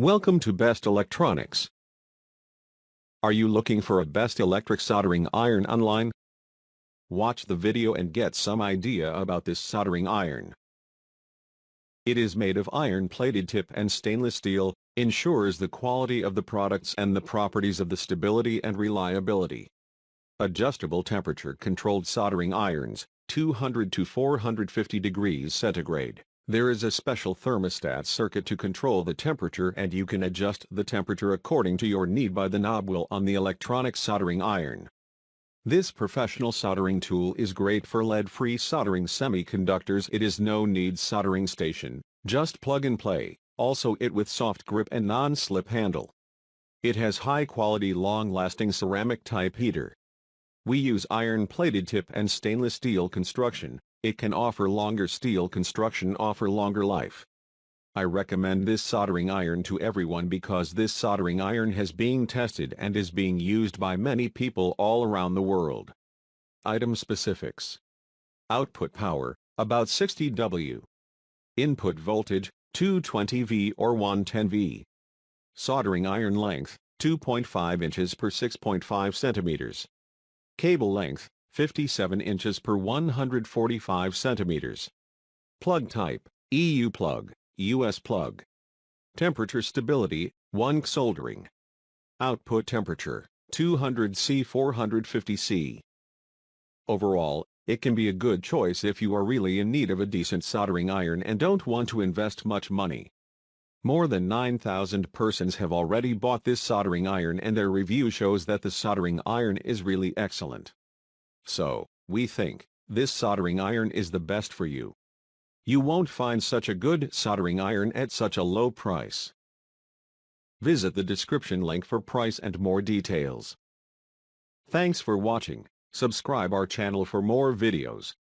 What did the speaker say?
Welcome to Best Electronics. Are you looking for a best electric soldering iron online? Watch the video and get some idea about this soldering iron. It is made of iron-plated tip and stainless steel, ensures the quality of the products and the properties of the stability and reliability. Adjustable temperature-controlled soldering irons, 200 to 450 degrees centigrade. There is a special thermostat circuit to control the temperature, and you can adjust the temperature according to your need by the knob wheel on the electronic soldering iron. This professional soldering tool is great for lead-free soldering semiconductors. It is no-need soldering station, just plug and play, also it with soft grip and non-slip handle. It has high-quality long-lasting ceramic type heater. We use iron-plated tip and stainless steel construction. It can offer longer steel construction, offer longer life. I recommend this soldering iron to everyone because this soldering iron has been tested and is being used by many people all around the world. Item specifics. Output power, about 60 W. Input voltage, 220 V or 110 V. Soldering iron length, 2.5 inches per 6.5 centimeters. Cable length, 57 inches per 145 centimeters. Plug type, EU plug, US plug. Temperature stability, 1 soldering. Output temperature, 200 C 450 C. Overall, it can be a good choice if you are really in need of a decent soldering iron and don't want to invest much money. More than 9,000 persons have already bought this soldering iron, and their review shows that the soldering iron is really excellent. So, we think this soldering iron is the best for you. You won't find such a good soldering iron at such a low price. Visit the description link for price and more details. Thanks for watching. Subscribe our channel for more videos.